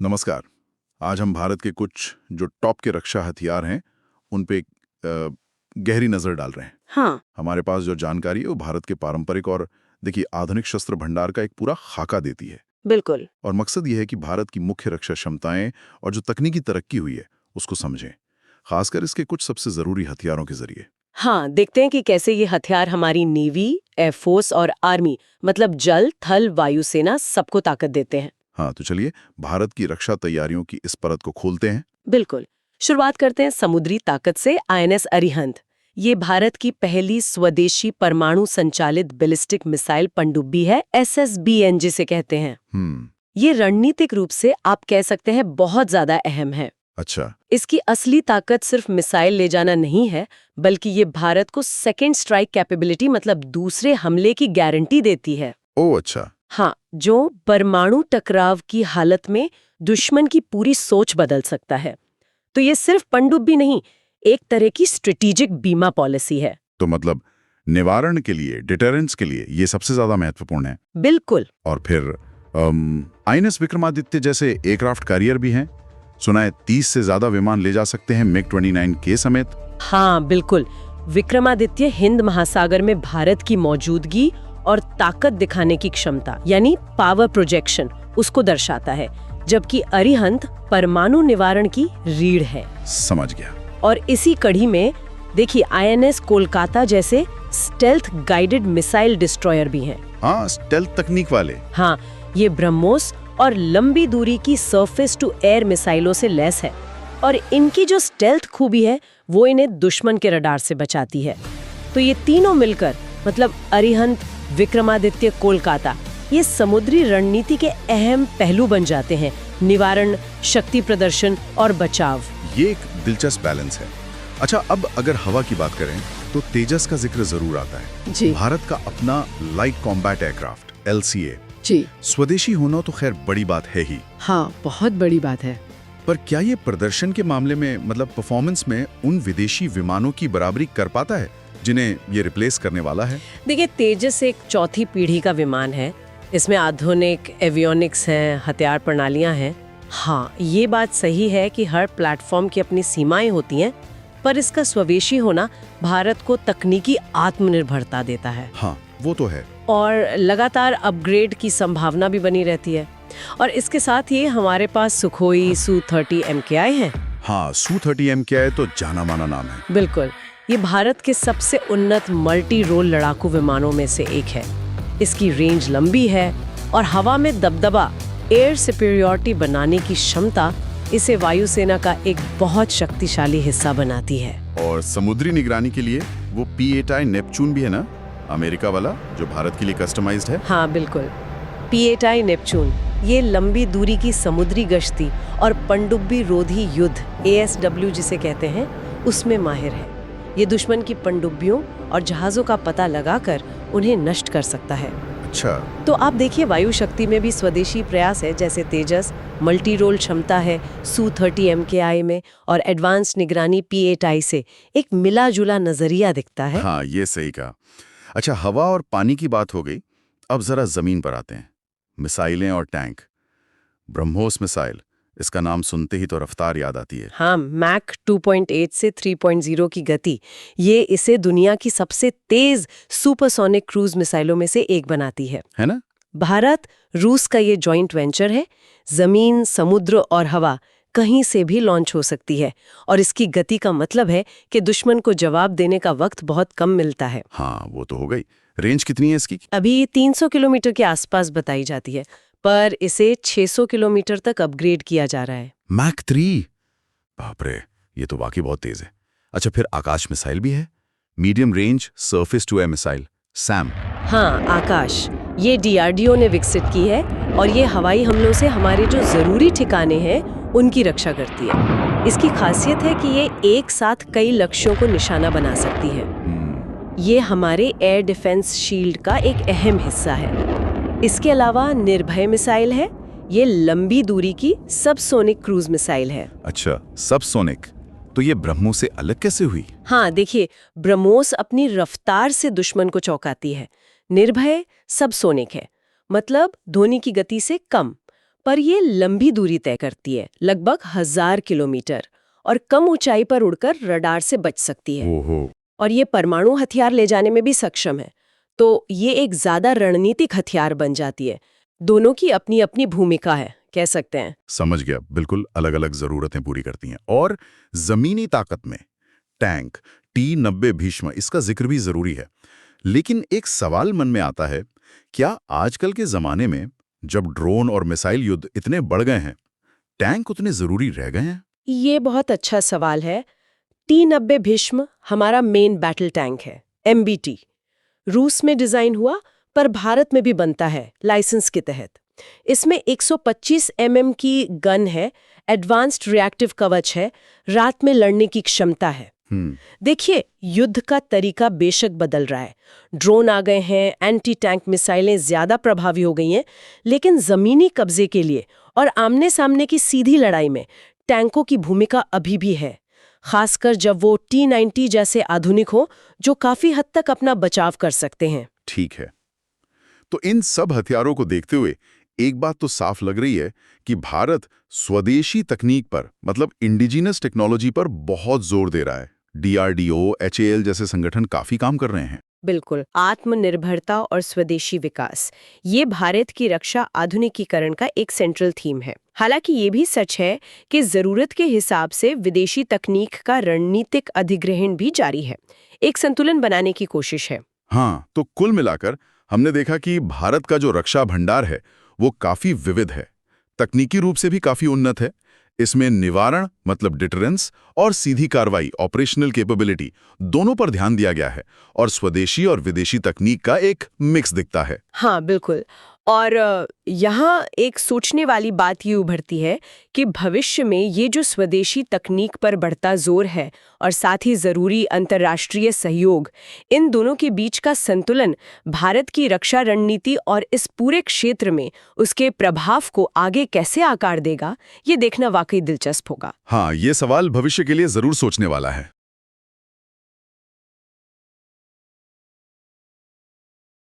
नमस्कार। आज हम भारत के कुछ जो टॉप के रक्षा हथियार हैं उन पे गहरी नजर डाल रहे हैं। हाँ, हमारे पास जो जानकारी है वो भारत के पारंपरिक और देखिए आधुनिक शस्त्र भंडार का एक पूरा खाका देती है। बिल्कुल। और मकसद ये है कि भारत की मुख्य रक्षा क्षमताएं और जो तकनीकी तरक्की हुई है उसको समझें, खासकर इसके कुछ सबसे जरूरी हथियारों के जरिए। हाँ, देखते हैं कि कैसे ये हथियार हमारी नेवी, एयरफोर्स और आर्मी मतलब जल, थल, वायुसेना सबको ताकत देते हैं। हाँ, तो चलिए भारत की रक्षा तैयारियों की इस परत को खोलते हैं। बिल्कुल। शुरुआत करते हैं समुद्री ताकत से। आईएनएस अरिहंत ये भारत की पहली स्वदेशी परमाणु संचालित बैलिस्टिक मिसाइल पनडुब्बी है, SSBN जिसे कहते हैं। ये रणनीतिक रूप से आप कह सकते हैं बहुत ज्यादा अहम है। अच्छा। इसकी असली ताकत सिर्फ मिसाइल ले जाना नहीं है, बल्कि ये भारत को सेकेंड स्ट्राइक कैपेबिलिटी मतलब दूसरे हमले की गारंटी देती है। ओह अच्छा। हाँ, जो परमाणु टकराव की हालत में दुश्मन की पूरी सोच बदल सकता है। तो ये सिर्फ पनडुब्बी नहीं, एक तरह की स्ट्रेटेजिक बीमा पॉलिसी है। तो मतलब निवारण के लिए, डिटरेंस के लिए ये सबसे ज्यादा महत्वपूर्ण है। बिल्कुल। और फिर आईएनएस विक्रमादित्य जैसे एयरक्राफ्ट कैरियर भी हैं। सुना है 30 से ज्यादा विमान ले जा सकते हैं MiG-29 के समेत। हाँ बिल्कुल। विक्रमादित्य हिंद महासागर में भारत की मौजूदगी और ताकत दिखाने की क्षमता यानी पावर प्रोजेक्शन उसको दर्शाता है, जबकि अरिहंत परमाणु निवारण की रीढ़ है। समझ गया। और इसी कड़ी में देखिए INS कोलकाता जैसे स्टेल्थ गाइडेड मिसाइल डिस्ट्रॉयर भी हैं। हाँ, स्टेल्थ तकनीक वाले। हाँ, ये ब्रह्मोस और लंबी दूरी की सरफेस टू एयर मिसाइलों से लैस है, और इनकी जो स्टेल्थ खूबी है वो इन्हें दुश्मन के रडार से बचाती है। तो ये तीनों मिलकर मतलब अरिहंत, विक्रमादित्य, कोलकाता ये समुद्री रणनीति के अहम पहलू बन जाते हैं। निवारण, शक्ति प्रदर्शन और बचाव। ये एक दिलचस्प बैलेंस है। अच्छा, अब अगर हवा की बात करें तो तेजस का जिक्र जरूर आता है। जी। भारत का अपना लाइट कॉम्बैट एयरक्राफ्ट LCA जी। स्वदेशी होना तो खैर बड़ी बात है ही, हाँ, बहुत बड़ी बात है। पर क्या ये प्रदर्शन के मामले में मतलब परफॉर्मेंस में उन विदेशी विमानों की बराबरी कर पाता है जिन्हें ये रिप्लेस करने वाला है? देखिए, तेजस एक चौथी पीढ़ी का विमान है। इसमें आधुनिक एवियोनिक्स हैं, हथियार प्रणालियां हैं। हाँ, ये बात सही है कि हर प्लेटफॉर्म की अपनी सीमाएं होती हैं, पर इसका स्वदेशी होना भारत को तकनीकी आत्मनिर्भरता देता है। हाँ, वो तो है। और लगातार अपग्रेड की संभावना भी बनी रहती है। और इसके साथ ही हमारे पास सुखोई Su-30 MKI है। हाँ, Su-30 MKI तो जाना माना नाम है। बिल्कुल, ये भारत के सबसे उन्नत मल्टी रोल लड़ाकू विमानों में से एक है। इसकी रेंज लंबी है और हवा में दबदबा, एयर सुपीरियॉरिटी बनाने की क्षमता इसे वायुसेना का एक बहुत शक्तिशाली हिस्सा बनाती है। और समुद्री निगरानी के लिए वो P-8I नेपच्यून भी है ना, अमेरिका वाला, जो भारत के लिए कस्टमाइज्ड है। हाँ बिल्कुल, P-8I नेपच्यून ये लंबी दूरी की समुद्री गश्ती और पनडुब्बी रोधी युद्ध ASW जिसे कहते हैं उसमें माहिर है। ये दुश्मन की पनडुब्बियों और जहाज़ों का पता लगाकर उन्हें नष्ट कर सकता है। अच्छा। तो आप देखिए, वायु शक्ति में भी स्वदेशी प्रयास है, जैसे तेजस मल्टी रोल क्षमता है Su-30 MKI में, और एडवांस निगरानी P-8I से एक मिला जुला नजरिया दिखता है। हाँ, ये सही कहा। अच्छा, हवा और पानी की बात हो गई, अब जरा जमीन पर आते हैं। मिसाइलें और टैंक। ब्रह्मोस मिसाइल, इसका नाम सुनते ही तो रफ्तार याद आती है। हाँ, मैक 2.8 से 3.0 की गति ये इसे दुनिया की सबसे तेज सुपरसोनिक क्रूज मिसाइलों में से एक बनाती है ना? भारत रूस का ये जॉइंट वेंचर है। जमीन, समुद्र और हवा कहीं से भी लॉन्च हो सकती है, और इसकी गति का मतलब है कि दुश्मन को जवाब देने का वक्त बहुत कम मिलता है। हाँ, वो तो हो गई। रेंज कितनी है इसकी? अभी 300 किलोमीटर के आसपास बताई जाती है, पर इसे 600 किलोमीटर तक अपग्रेड किया जा रहा है। मैक 3, बाप रे, ये तो वाकई बहुत तेज है। अच्छा, फिर आकाश मिसाइल भी है, medium range surface to air missile SAM। हाँ, आकाश ये DRDO ने विकसित की है, और ये हवाई हमलों से हमारे जो जरूरी ठिकाने हैं उनकी रक्षा करती है। इसकी खासियत है कि ये एक साथ कई लक्ष्यों को निशाना बना सकती है। ये हमारे एयर डिफेंस शील्ड का एक अहम हिस्सा है। इसके अलावा निर्भय मिसाइल है, ये लंबी दूरी की सबसोनिक क्रूज मिसाइल है। अच्छा, सबसोनिक, तो ये ब्रह्मोस से अलग कैसे हुई? हाँ देखिए, ब्रह्मोस अपनी रफ्तार से दुश्मन को चौंकाती है। निर्भय सबसोनिक है, मतलब ध्वनि की गति से कम, पर ये लंबी दूरी तय करती है, लगभग 1000 किलोमीटर, और कम ऊंचाई पर उड़कर रडार से बच सकती है। ओहो। और ये परमाणु हथियार ले जाने में भी सक्षम है। तो ये एक ज्यादा रणनीतिक हथियार बन जाती है। दोनों की अपनी अपनी भूमिका है, कह सकते हैं। समझ गया, बिल्कुल अलग अलग जरूरतें पूरी करती हैं। और जमीनी ताकत में टैंक T-90 भीष्म, इसका जिक्र भी जरूरी है। लेकिन एक सवाल मन में आता है, क्या आजकल के जमाने में जब ड्रोन और मिसाइल युद्ध इतने बढ़ गए हैं, टैंक उतने जरूरी रह गए हैं? ये बहुत अच्छा सवाल है। T-90 भीष्म हमारा मेन बैटल टैंक है, MBT। रूस में डिजाइन हुआ, पर भारत में भी बनता है लाइसेंस के तहत। इसमें 125 mm की गन है, एडवांस्ड रिएक्टिव कवच है, रात में लड़ने की क्षमता है। देखिए, युद्ध का तरीका बेशक बदल रहा है। ड्रोन आ गए हैं, एंटी टैंक मिसाइलें ज्यादा प्रभावी हो गई हैं, लेकिन जमीनी कब्जे के लिए और आमने सामने की सीधी लड़ाई में टैंकों की भूमिका अभी भी है, खासकर जब वो T-90 जैसे आधुनिक हो, जो काफी हद तक अपना बचाव कर सकते हैं। ठीक है। तो इन सब हथियारों को देखते हुए एक बात तो साफ लग रही है कि भारत स्वदेशी तकनीक पर, मतलब इंडिजिनस टेक्नोलॉजी पर बहुत जोर दे रहा है। DRDO, HAL जैसे संगठन काफी काम कर रहे हैं। बिल्कुल, आत्मनिर्भरता और स्वदेशी विकास, ये भारत की रक्षा आधुनिकीकरण का एक सेंट्रल थीम है। हालांकि ये भी सच है कि जरूरत के हिसाब से विदेशी तकनीक का रणनीतिक अधिग्रहण भी जारी है। एक संतुलन बनाने की कोशिश है। हाँ, तो कुल मिलाकर हमने देखा कि भारत का जो रक्षा भंडार है वो काफी विविध है, तकनीकी रूप से भी काफी उन्नत है। इसमें निवारण मतलब डिटरेंस और सीधी कार्रवाई ऑपरेशनल कैपेबिलिटी दोनों पर ध्यान दिया गया है, और स्वदेशी और विदेशी तकनीक का एक मिक्स दिखता है। हाँ, बिल्कुल। और यहाँ एक सोचने वाली बात ये उभरती है कि भविष्य में ये जो स्वदेशी तकनीक पर बढ़ता जोर है और साथ ही ज़रूरी अंतर्राष्ट्रीय सहयोग, इन दोनों के बीच का संतुलन भारत की रक्षा रणनीति और इस पूरे क्षेत्र में उसके प्रभाव को आगे कैसे आकार देगा, ये देखना वाकई दिलचस्प होगा। हाँ, ये सवाल भविष्य के लिए जरूर सोचने वाला है।